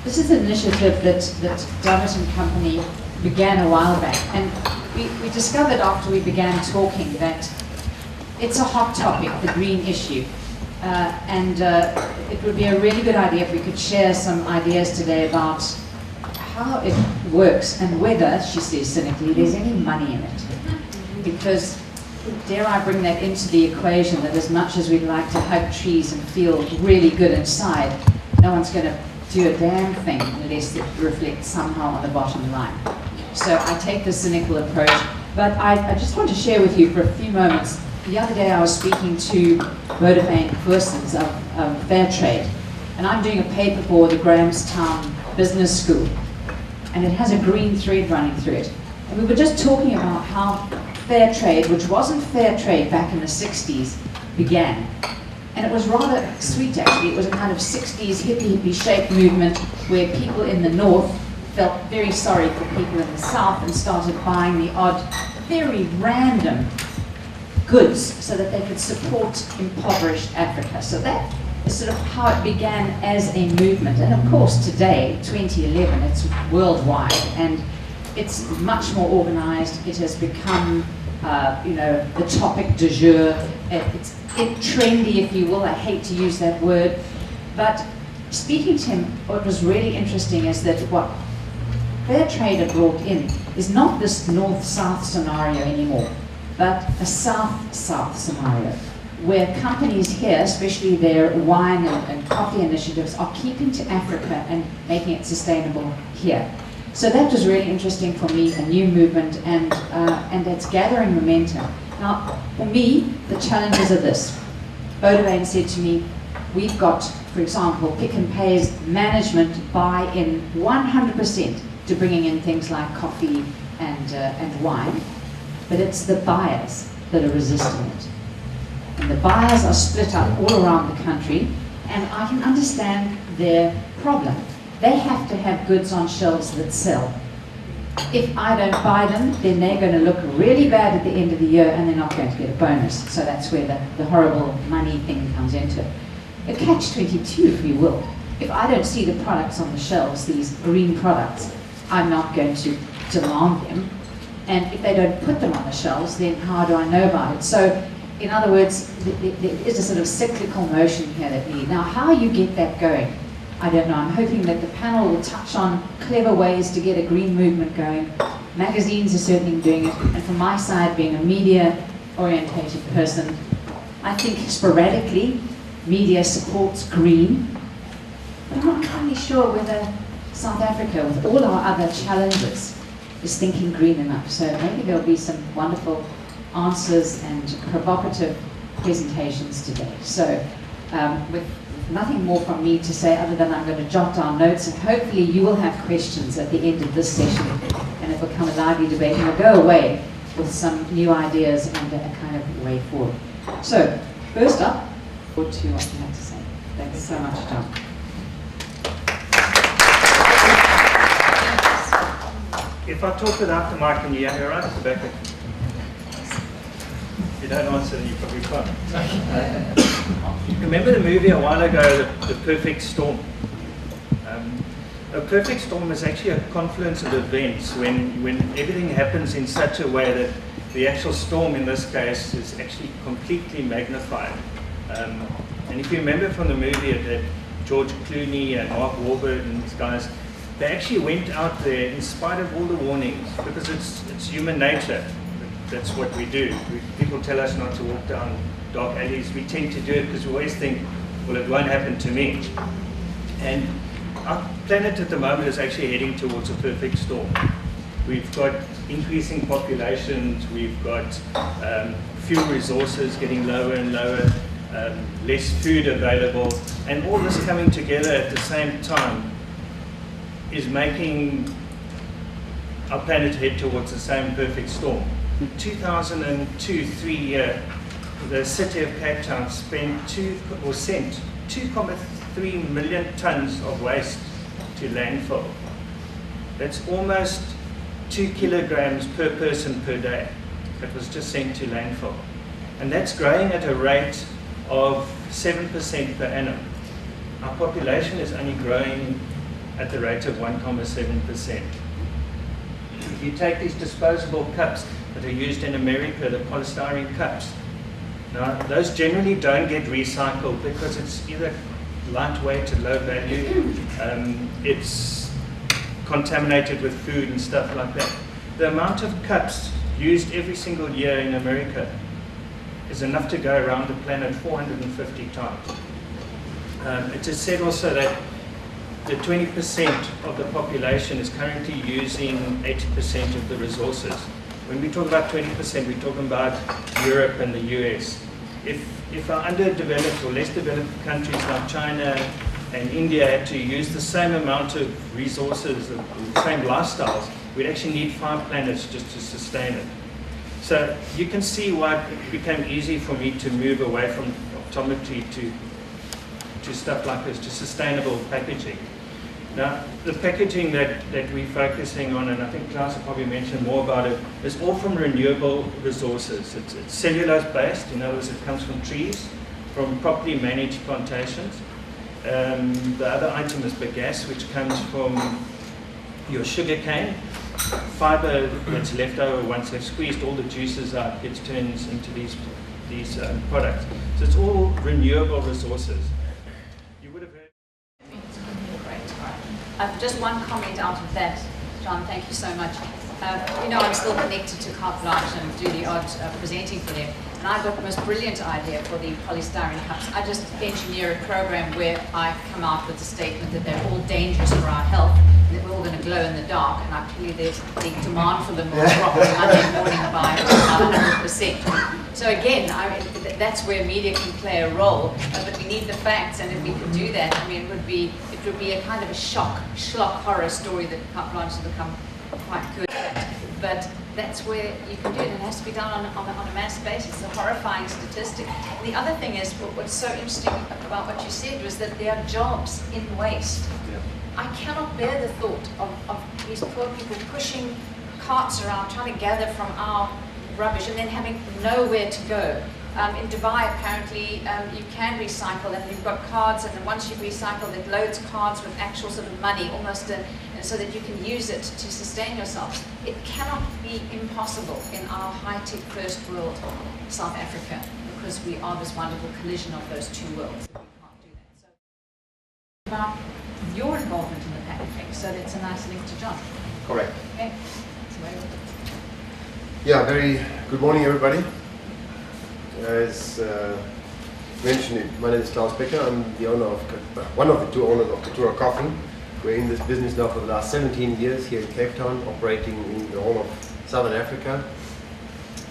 this is an initiative that Dammit and Company began a while back, and we discovered after we began talking that it's a hot topic, the green issue, and it would be a really good idea if we could share some ideas today about how it works and whether, she says cynically, there's any money in it. Because, dare I bring that into the equation, that as much as we'd like to hug trees and feel really good inside, no one's going to do a damn thing unless it reflects somehow on the bottom line. So I take the cynical approach, but I just want to share with you for a few moments. The other day I was speaking to Bodefijn Goossens of Fairtrade, and I'm doing a paper for the Grahamstown Business School, and it has a green thread running through it. And we were just talking about how fair trade, which wasn't fair trade back in the 60s, began. And it was rather sweet, actually. It was a kind of 60s hippie shaped movement where people in the north felt very sorry for people in the south and started buying the odd, very random goods so that they could support impoverished Africa. So that is sort of how it began as a movement. And of course today, 2011, it's worldwide and it's much more organized. It has become, the topic du jour. It's trendy, if you will. I hate to use that word. But speaking to him, what was really interesting is that what Fairtrade had brought in is not this north-south scenario anymore, but a south-south scenario, where companies here, especially their wine and coffee initiatives, are keeping to Africa and making it sustainable here. So that was really interesting for me, a new movement, and it's gathering momentum. Now, for me, the challenges are this. Bodefijn said to me, we've got, for example, Pick n Pay's management buy in 100% to bringing in things like coffee and wine, but it's the buyers that are resisting it. And the buyers are split up all around the country, and I can understand their problem. They have to have goods on shelves that sell. If I don't buy them, then they're going to look really bad at the end of the year and they're not going to get a bonus. So that's where the horrible money thing comes into it. A catch-22, if you will. If I don't see the products on the shelves, these green products, I'm not going to demand them. And if they don't put them on the shelves, then how do I know about it? So, in other words, there is a sort of cyclical motion here that we need. Now, how you get that going, I don't know. I'm hoping that the panel will touch on clever ways to get a green movement going. Magazines are certainly doing it. And from my side, being a media-orientated person, I think sporadically media supports green. But I'm not entirely sure whether South Africa, with all our other challenges, is thinking green enough. So maybe there'll be some wonderful answers and provocative presentations today. So with nothing more from me to say other than I'm going to jot down notes, and hopefully you will have questions at the end of this session, and it will become a lively debate, and we'll go away with some new ideas and a kind of way forward. So, first up, forward to what you have to say. Thanks so much, John. If I talk without the mic, can you hear me right at the back? If you don't answer, then you probably can't. Remember the movie a while ago, The Perfect Storm? A perfect storm is actually a confluence of events when everything happens in such a way that the actual storm in this case is actually completely magnified. And if you remember from the movie that George Clooney and Mark Wahlberg and these guys, they actually went out there in spite of all the warnings, because it's human nature. That's what we do. People tell us not to walk down dark alleys. We tend to do it because we always think, well, it won't happen to me. And our planet at the moment is actually heading towards a perfect storm. We've got increasing populations, we've got fuel resources getting lower and lower, less food available, and all this coming together at the same time is making our planet head towards the same perfect storm. In 2002-3, the city of Cape Town sent 2.3 million tons of waste to landfill. That's almost 2 kilograms per person per day that was just sent to landfill. And that's growing at a rate of 7% per annum. Our population is only growing at the rate of 1.7%. If you take these disposable cups that are used in America, the polystyrene cups, now those generally don't get recycled because it's either lightweight and low value, it's contaminated with food and stuff like that. The amount of cups used every single year in America is enough to go around the planet 450 times. It is said also that the 20% of the population is currently using 80% of the resources. When we talk about 20%, we're talking about Europe and the US. If our underdeveloped or less developed countries like China and India had to use the same amount of resources, the same lifestyles, we'd actually need 5 planets just to sustain it. So you can see why it became easy for me to move away from optometry to stuff like this, to sustainable packaging. Now, the packaging that we're focusing on, and I think Klaus will probably mention more about it, is all from renewable resources. It's cellulose-based, in other words, it comes from trees, from properly managed plantations. The other item is bagasse, which comes from your sugar cane. Fiber that's left over once they've squeezed all the juices out gets turned into these products. So it's all renewable resources. You would have heard. Great. Just one comment out of that, John. Thank you so much. You know, I'm still connected to Carte Blanche and do the odd presenting for them. And I got the most brilliant idea for the polystyrene cups. I just engineer a program where I come out with a statement that they're all dangerous for our health, and that we're all going to glow in the dark. And I tell you, the demand for them will drop on Monday morning by about 100%. So again, that's where media can play a role. But we need the facts, and if we could do that, I mean, it would be a kind of a schlock horror story that Carte Blanche has become quite good at. But that's where you can do it. It has to be done on a mass basis. It's a horrifying statistic. And the other thing is, what's so interesting about what you said was that there are jobs in waste. Yeah. I cannot bear the thought of these poor people pushing carts around, trying to gather from our rubbish and then having nowhere to go. In Dubai, apparently, you can recycle, and you've got cards, and then once you've recycled, it loads cards with actual sort of money, almost so that you can use it to sustain yourselves. It cannot be impossible in our high-tech first world, South Africa, because we are this wonderful collision of those two worlds. We can't do that. So, about your involvement in the packaging, so that's a nice link to John. Correct. Okay. Yeah, very good morning, everybody. As mentioned, my name is Klaus Becker. I'm the owner of, one of the two owners of Caturra Coffee. We're in this business now for the last 17 years here in Cape Town, operating in the whole of Southern Africa,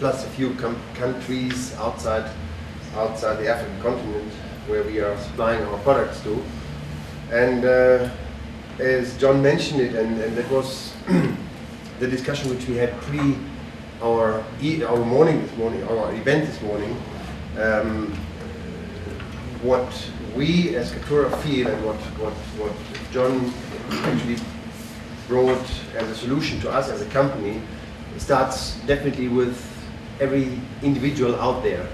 plus a few countries outside the African continent where we are supplying our products to. And as John mentioned it, and that was the discussion which we had pre our event this morning, what we as Caturra feel and what John actually brought as a solution to us as a company starts definitely with every individual out there.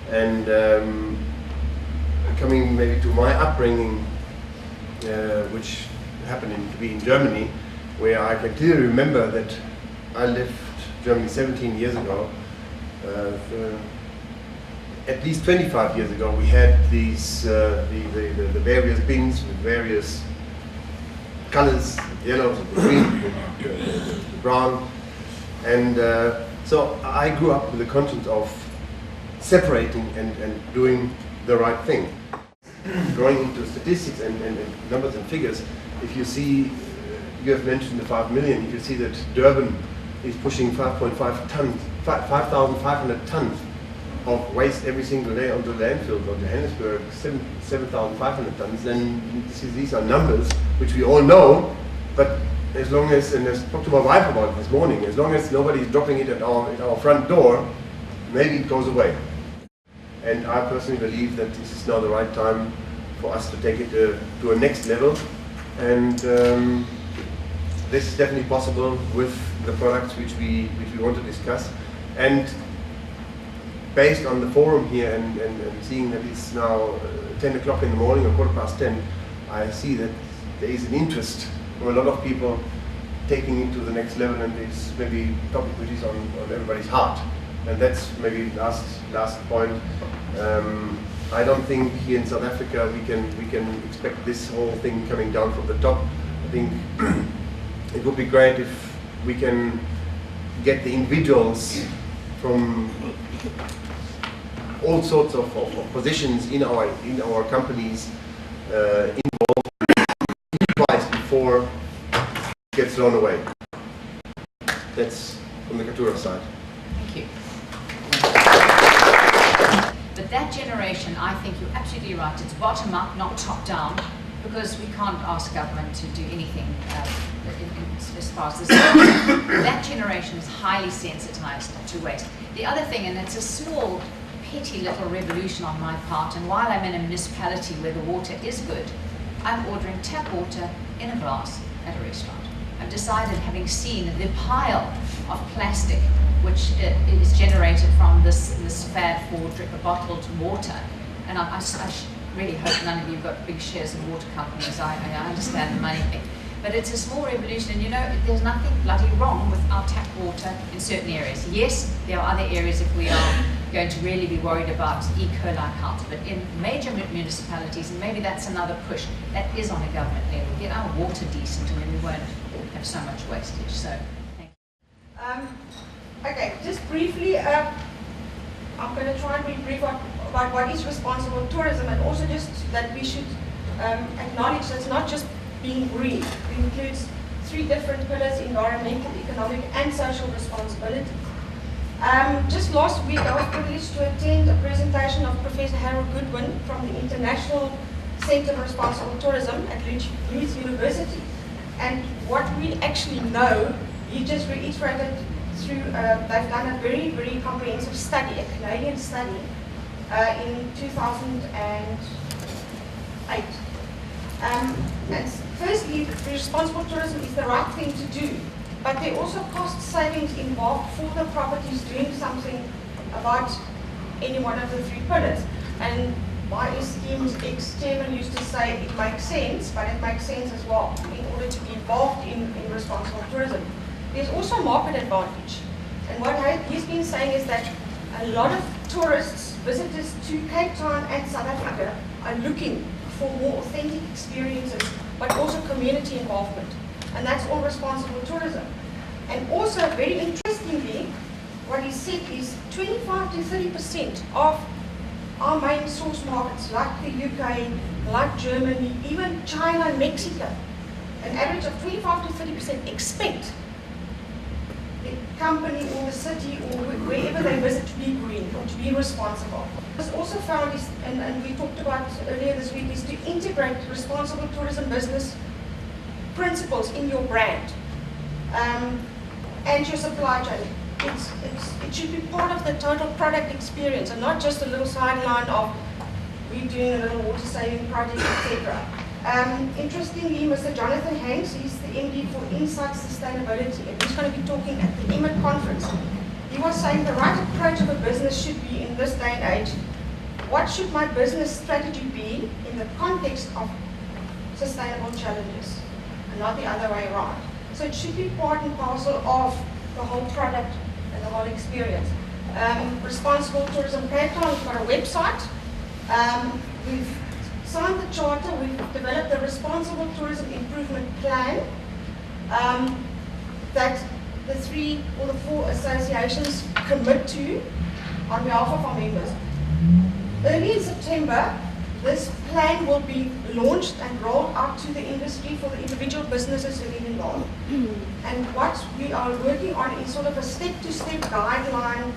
And coming maybe to my upbringing, which happened to be in Germany, where I can clearly remember that I left Germany 17 years ago. At least 25 years ago, we had these the various bins with various colors, yellow, the green, the brown, and so I grew up with the conscience of separating and doing the right thing. Going into statistics and numbers and figures, if you see, you have mentioned the 5 million, you see that Durban is pushing 5.5 tons, 5,500 tons of waste every single day onto the landfill. Or Johannesburg, 7,500 tons. Then these are numbers which we all know, but as long as, and I spoke to my wife about it this morning, as long as nobody is dropping it at our front door, maybe it goes away. And I personally believe that this is now the right time for us to take it to a next level. And this is definitely possible with the products which we want to discuss. And based on the forum here and seeing that it's now 10 o'clock in the morning or 10:15, I see that there is an interest from a lot of people taking it to the next level, and it's maybe a topic which is on everybody's heart. And that's maybe last point. I don't think here in South Africa we can expect this whole thing coming down from the top. I think it would be great if we can get the individuals from all sorts of positions in our companies involved twice before it gets thrown away. That's from the Caturra side. Thank you. But that generation, I think you're absolutely right. It's bottom up, not top down, because we can't ask government to do anything as far as this. That generation is highly sensitized to waste. The other thing, and it's a small, petty little revolution on my part, and while I'm in a municipality where the water is good, I'm ordering tap water in a glass at a restaurant. I've decided, having seen the pile of plastic which is generated from this fad for bottled water, and I really hope none of you have got big shares in water companies. I understand the money thing. But it's a small revolution, and you know, there's nothing bloody wrong with our tap water in certain areas. Yes, there are other areas if we are going to really be worried about E. coli counts, but in major municipalities, and maybe that's another push, that is on a government level. Get our water decent, and then we won't have so much wastage. So, thank you. Okay, just briefly, I'm going to try and be brief about what is responsible tourism, and also just that we should acknowledge that it's not just being green. It includes 3 different pillars: environmental, economic, and social responsibility. Just last week, I was privileged to attend a presentation of Professor Harold Goodwin from the International Centre for Responsible Tourism at Leeds University. And what we actually know, he just reiterated through, they've done a very, very comprehensive study, a Canadian study, in 2008. And firstly, responsible tourism is the right thing to do, but there are also cost savings involved for the properties doing something about any one of the 3 pillars. And my esteemed ex-chairman used to say it makes sense, but it makes sense as well in order to be involved in responsible tourism. There's also market advantage. And what he's been saying is that a lot of tourists, visitors to Cape Town and South Africa are looking for more authentic experiences, but also community involvement. And that's all responsible tourism. And also, very interestingly, what he said is 25 to 30% of our main source markets, like the UK, like Germany, even China and Mexico, an average of 25 to 30% expect the company or the city or wherever they visit to be green or to be responsible. What's also found is, and we talked about earlier this week, is to integrate responsible tourism business principles in your brand and your supply chain. It should be part of the total product experience and not just a little sideline of we're doing a little water saving project, etc. Interestingly, Mr. Jonathan Hanks, he's the MD for Insight Sustainability, and he's going to be talking at the EMIT conference. He was saying the right approach of a business should be, in this day and age, what should my business strategy be in the context of sustainable challenges, and not the other way around. So it should be part and parcel of the whole product and the whole experience. Responsible Tourism Cape Town, we've got a website. We've signed the charter, we've developed a Responsible Tourism Improvement Plan that the 3 or the 4 associations commit to on behalf of our members. Early in September, this plan will be launched and rolled out to the industry for the individual businesses to get involved. And what we are working on is sort of a step-to-step guideline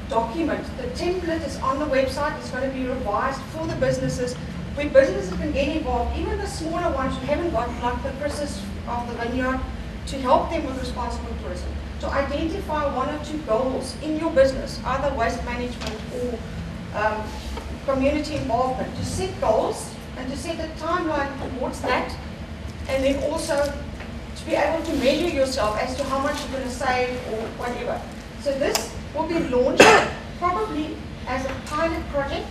document. The template is on the website. It's going to be revised for the businesses, where businesses can get involved, even the smaller ones who haven't got, like the Chris's of the Vineyard, to help them with responsible tourism. To identify 1 or 2 goals in your business, either waste management or community involvement, to set goals and to set a timeline towards that, and then also to be able to measure yourself as to how much you're going to save or whatever. So this will be launched probably as a pilot project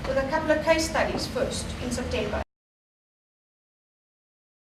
with a couple of case studies first in September.